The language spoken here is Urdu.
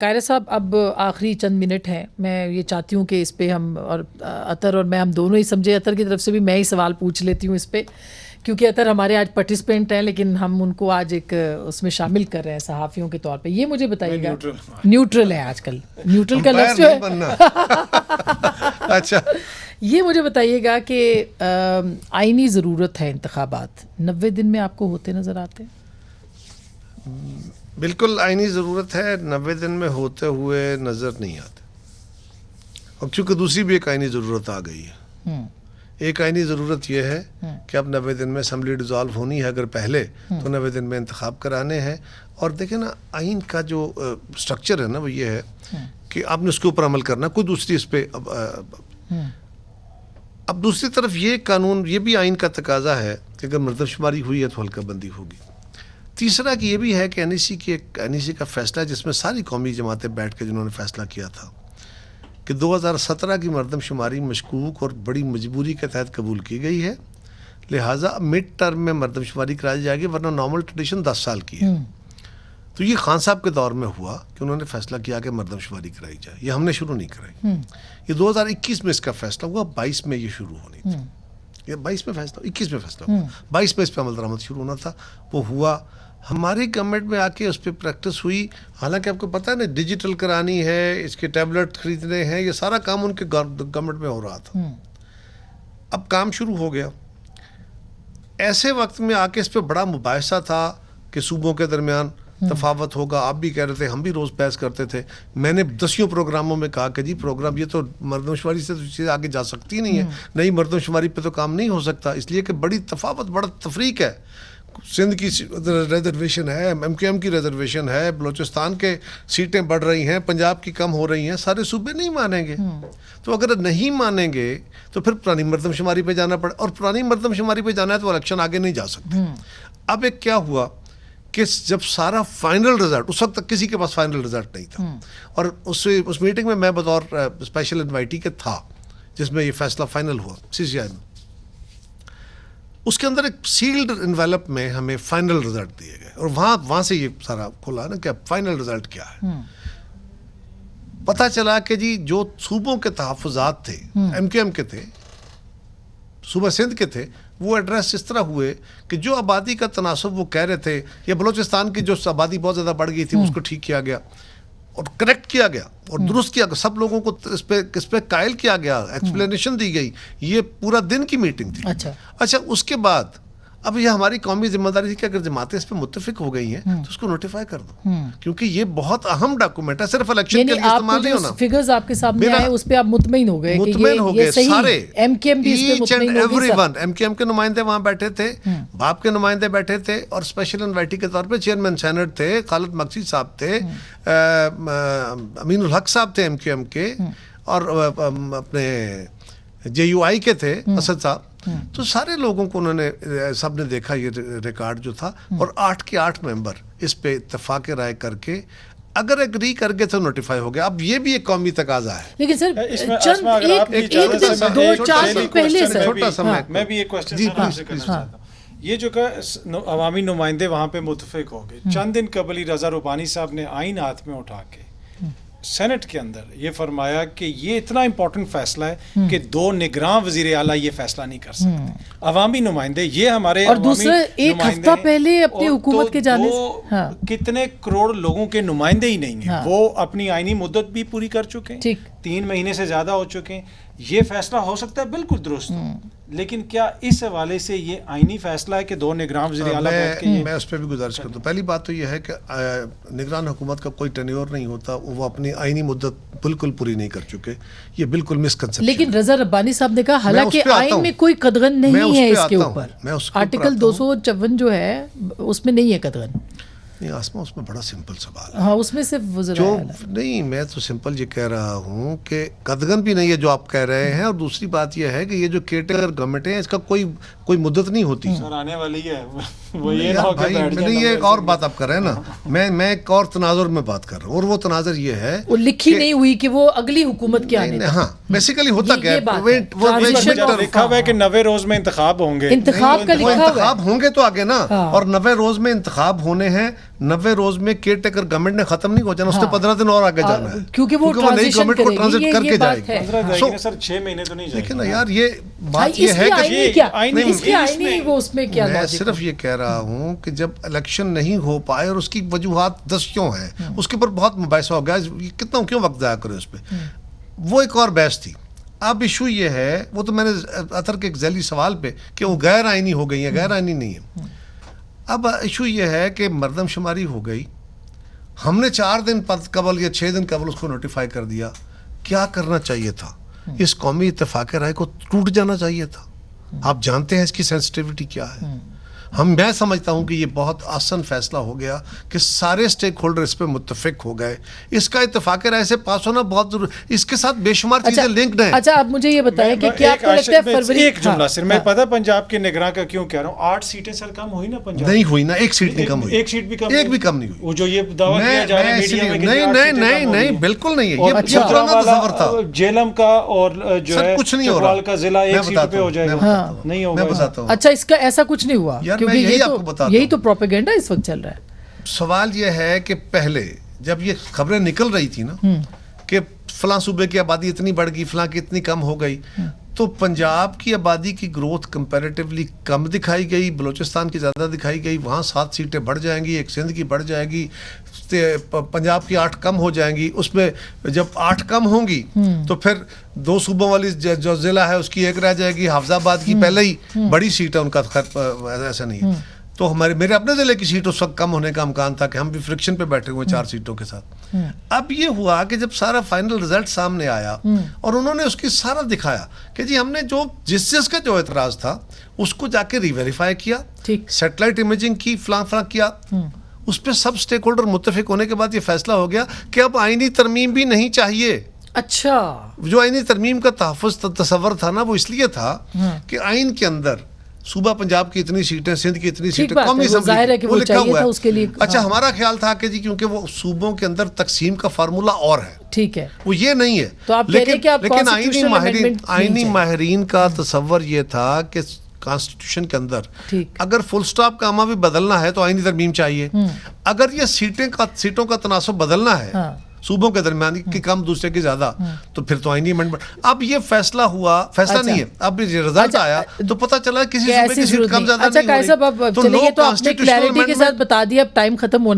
قاہرہ صاحب اب آخری چند منٹ ہیں، میں یہ چاہتی ہوں کہ اس پہ ہم اور اطہر اور میں ہم دونوں ہی سمجھے. اطہر کی طرف سے بھی میں ہی سوال پوچھ لیتی ہوں اس پہ، کیونکہ اطہر ہمارے آج پارٹیسپینٹ ہیں لیکن ہم ان کو آج ایک اس میں شامل کر رہے ہیں صحافیوں کے طور پہ. یہ مجھے بتائیے گا، نیوٹرل ہے آج کل، نیوٹرل کا لفظ جو ہے اچھا یہ مجھے بتائیے گا کہ آئینی ضرورت ہے انتخابات 90 دن میں آپ کو ہوتے نظر آتے ہیں؟ بالکل آئینی ضرورت ہے، 90 دن میں ہوتے ہوئے نظر نہیں آتے. اور چونکہ دوسری بھی ایک آئینی ضرورت آ گئی ہے. ایک آئینی ضرورت یہ ہے کہ اب 90 دن میں اسمبلی ڈیزالو ہونی ہے، اگر پہلے تو 90 دن میں انتخاب کرانے ہیں. اور دیکھیں نا، آئین کا جو سٹرکچر ہے نا وہ یہ ہے کہ آپ نے اس کے اوپر عمل کرنا، کوئی دوسری اس پہ اب دوسری طرف یہ قانون، یہ بھی آئین کا تقاضا ہے کہ اگر مردم شماری ہوئی ہے تو حلقہ بندی ہوگی. تیسرا کہ یہ بھی ہے کہ این ای سی کا فیصلہ ہے جس میں ساری قومی جماعتیں بیٹھ کے جنہوں نے فیصلہ کیا تھا کہ 2017 کی مردم شماری مشکوک اور بڑی مجبوری کے تحت قبول کی گئی ہے، لہٰذا مڈ ٹرم میں مردم شماری کرائی جائے گی، ورنہ نارمل ٹریڈیشن 10 سال کی ہے. تو یہ خان صاحب کے دور میں ہوا کہ انہوں نے فیصلہ کیا کہ مردم شماری کرائی جائے. یہ ہم نے شروع نہیں کرائی، یہ 2021 میں اس کا فیصلہ ہوا، 22 میں یہ شروع ہونی تھی. یہ 22 میں فیصلہ، 21 میں فیصلہ ہوا، 22 میں اس پہ عمل درآمد شروع ہونا تھا، وہ ہوا. ہماری گورنمنٹ میں آ کے اس پہ پریکٹس ہوئی. حالانکہ آپ کو پتہ ہے نا، ڈیجیٹل کرانی ہے، اس کے ٹیبلٹ خریدنے ہیں، یہ سارا کام ان کے گورنمنٹ میں ہو رہا تھا. اب کام شروع ہو گیا. ایسے وقت میں آ کے اس پہ بڑا مباحثہ تھا کہ صوبوں کے درمیان تفاوت ہوگا. آپ بھی کہہ رہے تھے، ہم بھی روز بحث کرتے تھے. میں نے 10 پروگراموں میں کہا کہ جی پروگرام یہ تو مردم شماری سے چیز آگے جا سکتی نہیں ہے، نہیں مردم شماری پہ تو کام نہیں ہو سکتا، اس لیے کہ بڑی تفاوت، بڑا تفریق ہے. سندھ کی ریزرویشن ہے، ایم کیو ایم کی ریزرویشن ہے، بلوچستان کے سیٹیں بڑھ رہی ہیں، پنجاب کی کم ہو رہی ہیں، سارے صوبے نہیں مانیں گے. تو اگر نہیں مانیں گے تو پھر پرانی مردم شماری پہ جانا پڑے، اور پرانی مردم شماری پہ جانا ہے تو الیکشن آگے نہیں جا سکتے. اب ایک کیا ہوا کہ جب سارا فائنل رزلٹ، اس وقت تک کسی کے پاس فائنل رزلٹ نہیں تھا، اور اس میٹنگ میں میں بطور اسپیشل انوائٹی کے تھا جس میں یہ فیصلہ فائنل ہوا سی سی آئی میں. اس کے اندر ایک سیلڈ انویلپ میں ہمیں فائنل رزلٹ دیے گئے، اور وہاں سے یہ سارا کھلا نا کہ فائنل رزلٹ کیا ہے. پتہ چلا کہ جی جو صوبوں کے تحفظات تھے، ایم کیو ایم کے تھے، صوبہ سندھ کے تھے، وہ ایڈریس اس طرح ہوئے کہ جو آبادی کا تناسب وہ کہہ رہے تھے، یا بلوچستان کی جو آبادی بہت زیادہ بڑھ گئی تھی اس کو ٹھیک کیا گیا اور کریکٹ کیا گیا اور درست کیا گیا، سب لوگوں کو اس پہ قائل کیا گیا، ایکسپلینیشن دی گئی. یہ پورا دن کی میٹنگ تھی. اچھا اس کے بعد اب یہ ہماری قومی ذمہ داری تھی کہ اگر جماعتیں اس پہ متفق ہو گئی ہیں تو اس کو نوٹیفائی کر دو، کیونکہ یہ بہت اہم ڈاکومنٹ ہے، صرف الیکشن کے لیے استعمال نہیں ہونا. فگرز آپ کے سامنے آئے، اس پہ آپ مطمئن ہو گئے، مطمئن ہو گئے سارے، ایم کیو ایم بھی اس پہ مطمئن ہو گئے. ایم کیو ایم کے نمائندے وہاں بیٹھے تھے، باپ کے نمائندے بیٹھے تھے، اور اسپیشل انوائٹی کے طور پہ چیئرمین سینٹ تھے، خالد مقصد صاحب تھے، امین الحق صاحب تھے ایم کیو ایم کے، اور اپنے جے یو آئی کے تھے اسد صاحب. تو سارے لوگوں کو انہوں نے، سب نے دیکھا یہ ریکارڈ جو تھا، اور 8 کے 8 ممبر اس پہ اتفاق رائے کر کے اگر ایگری کر گئے تو نوٹیفائی ہو گیا. اب یہ بھی ایک قومی تقاضا ہے. لیکن سر ایک دن 2-4 دن پہلے سر چھوٹا سا میں بھی ایک کوسچن آپ سے کرنا چاہتا ہوں. یہ جو کہ عوامی نمائندے وہاں پہ متفق ہو گئے، چند دن قبل ہی رضا ربانی صاحب نے آئین ہاتھ میں اٹھا کے سینٹ کے اندر یہ فرمایا کہ یہ اتنا امپورٹنٹ فیصلہ ہے کہ 2 نگراں وزیر اعلیٰ یہ فیصلہ نہیں کر سکتے. عوامی نمائندے یہ ہمارے، اور دوسرا ایک ہفتہ پہلے اپنی حکومت کے جانے کتنے کروڑ لوگوں کے نمائندے ہی نہیں ہیں، وہ اپنی آئینی مدت بھی پوری کر چکے ہیں، 3 مہینے سے زیادہ ہو چکے ہیں. یہ فیصلہ ہو سکتا ہے بالکل درست، لیکن کیا اس حوالے سے یہ آئینی فیصلہ ہے کہ 2 نگران وزیر اعلیٰ بیٹھ کے؟ میں اس پہ بھی گزارش کرتا ہوں. پہلی بات تو یہ ہے کہ نگران حکومت کا کوئی ٹینیور نہیں ہوتا، وہ اپنی آئینی مدت بالکل پوری نہیں کر چکے، یہ بالکل مسکنسپشن. لیکن رضا ربانی صاحب نے کہا حالانکہ آئین میں کوئی قدغن نہیں ہے اس کے اوپر، آرٹیکل 254 جو ہے اس میں نہیں ہے قدغن. نہیں آسما، اس میں بڑا سمپل سوال ہے. ہاں اس میں صرف جو نہیں، میں تو سمپل یہ کہہ رہا ہوں کہ قدغن بھی نہیں ہے جو آپ کہہ رہے ہیں، اور دوسری بات یہ ہے کہ یہ جو کیٹر گورنمنٹ ہے اس کا کوئی مدت نہیں ہوتی. سر آنے والی ہے وہ یہ ایک اور بات آپ کر رہے ہیں نا، میں ایک اور تناظر میں بات کر رہا ہوں، اور وہ تناظر یہ ہے وہ لکھی نہیں ہوئی کہ وہ اگلی حکومت کے آنے. ہاں بیسیکلی ہوتا کیا ہے، لکھا ہوا ہے کہ 90 روز میں انتخاب ہوں گے، انتخاب کا لکھا ہوا ہے، انتخاب ہوں گے تو آگے نا، اور 90 روز میں انتخاب ہونے ہیں. 90 روز میں کیئر ٹیکر گورنمنٹ نے ختم نہیں ہو جانا, اس نے 15 دن اور آگے جانا ہے, کیونکہ وہ نئی گورنمنٹ کو ٹرانزٹ کر کے جائے گی. 15 جائے گی سر, 6 مہینے تو نہیں جائے گی. لیکن یار یہ بات یہ ہے کہ میں صرف یہ کہہ رہا ہوں کہ جب الیکشن نہیں ہو پائے اور اس کی وجوہات 10 کیوں ہیں, اس کے اوپر بہت مباحثہ ہو گیا, کتنا کیوں وقت ضائع کرے اس پہ, وہ ایک اور بحث تھی. اب ایشو یہ ہے, وہ تو میں نے اطہر کے ایک ذیلی سوال پہ کہ وہ غیر آئینی ہو گئی ہیں, غیر آئینی نہیں ہے. اب ایشو یہ ہے کہ مردم شماری ہو گئی, ہم نے 4 دن قبل یا 6 دن قبل اس کو نوٹیفائی کر دیا. کیا کرنا چاہیے تھا؟ اس قومی اتفاق رائے کو ٹوٹ جانا چاہیے تھا. آپ جانتے ہیں اس کی سینسٹیوٹی کیا ہے. میں سمجھتا ہوں کہ یہ بہت آسان فیصلہ ہو گیا کہ سارے سٹیک ہولڈر اس پہ متفق ہو گئے. اس کا اتفاق رائے سے پاس ہونا بہت ضروری, اس کے ساتھ بے شمار چیزیں لنکڈ ہیں. اچھا اب مجھے یہ بتائیں کہ کیا آپ کو لگتا ہے فروری, ایک جملہ صرف میں پتہ پنجاب کے نگراں کا کیوں کہہ رہا ہوں, 8 سیٹیں سر کم ہوئی نا پنجاب, نہیں ہوئی نا, ایک سیٹ نہیں کم ہوئی, ایک سیٹ بھی کم, ایک بھی کم نہیں ہوئی. وہ جو یہ دعویٰ کیا جا رہا ہے میڈیا میں, نہیں بالکل نہیں ہے, یہ پرانا تصور تھا. جیلم کا اور جو ہے کچھ نہیں ہو رہا کا ضلع ایک سیٹ پہ ہو جائے گا, نہیں ہوگا. میں بتاتا ہوں. اچھا اس کا ایسا کچھ نہیں ہوا, کیونکہ یہی تو پروپیگنڈا اس وقت چل رہا ہے. سوال یہ ہے کہ پہلے جب یہ خبریں نکل رہی تھی نا کہ فلاں صوبے کی آبادی اتنی بڑھ گئی, فلاں کی اتنی کم ہو گئی, تو پنجاب کی آبادی کی گروتھ کمپیریٹیولی کم دکھائی گئی, بلوچستان کی زیادہ دکھائی گئی. وہاں 7 سیٹیں بڑھ جائیں گی, ایک سندھ کی بڑھ جائے گی, پنجاب کی 8 کم ہو جائیں گی. اس میں جب 8 کم ہوں گی تو پھر 2 صوبوں والی جو ضلع ہے اس کی ایک رہ جائے گی. حافظ آباد کی پہلے ہی بڑی سیٹ ہے ان کا, ایسا نہیں ہے. تو میرے اپنے ضلع کی سیٹ اس وقت کم ہونے کا امکان تھا کہ ہم بھی فرکشن پہ بیٹھے ہوئے 4 سیٹوں کے ساتھ. اب یہ ہوا کہ جب سارا فائنل رزلٹ سامنے آیا اور انہوں نے اس کی سارا دکھایا کہ جی ہم نے جس کا جو اعتراض تھا اس کو جا کے ری ویریفائی کیا, سیٹلائٹ امیجنگ کی, فلاں کیا, اس پہ سب سٹیک ہولڈر متفق ہونے کے بعد یہ فیصلہ ہو گیا کہ اب آئینی ترمیم بھی نہیں چاہیے. اچھا, جو آئینی ترمیم کا تحفظ تصور تھا نا, وہ اس لیے تھا کہ آئین کے اندر صوبہ پنجاب کی اتنی سیٹیں, سندھ کی اتنی سیٹیں, قومی اسمبلی وہ لکھا ہوا ہے. اچھا ہمارا خیال تھا کہ جی کیونکہ وہ صوبوں کے اندر تقسیم کا فارمولا اور ہے, ٹھیک ہے, وہ یہ نہیں ہے. لیکن آئینی ماہرین کا تصور یہ تھا کہ کانسٹیٹیوشن کے اندر اگر فل سٹاپ کا اما بھی بدلنا ہے تو آئینی ترمیم چاہیے. اگر یہ سیٹوں کا تناسب بدلنا ہے صوبوں کے درمیان کی کم دوسرے کی زیادہ, تو پھر تو آئینی امینڈمنٹ. اب یہ فیصلہ ہوا, فیصلہ نہیں ہے, اب یہ رزلٹ آیا تو پتہ چلا کسی صوبے کی سیٹ کم زیادہ نہیں ہو رہی. اچھا صاحب اب چلیے, تو آپ نے کلیئرٹی کے ساتھ بتا دیا, اب ٹائم ختم ہونے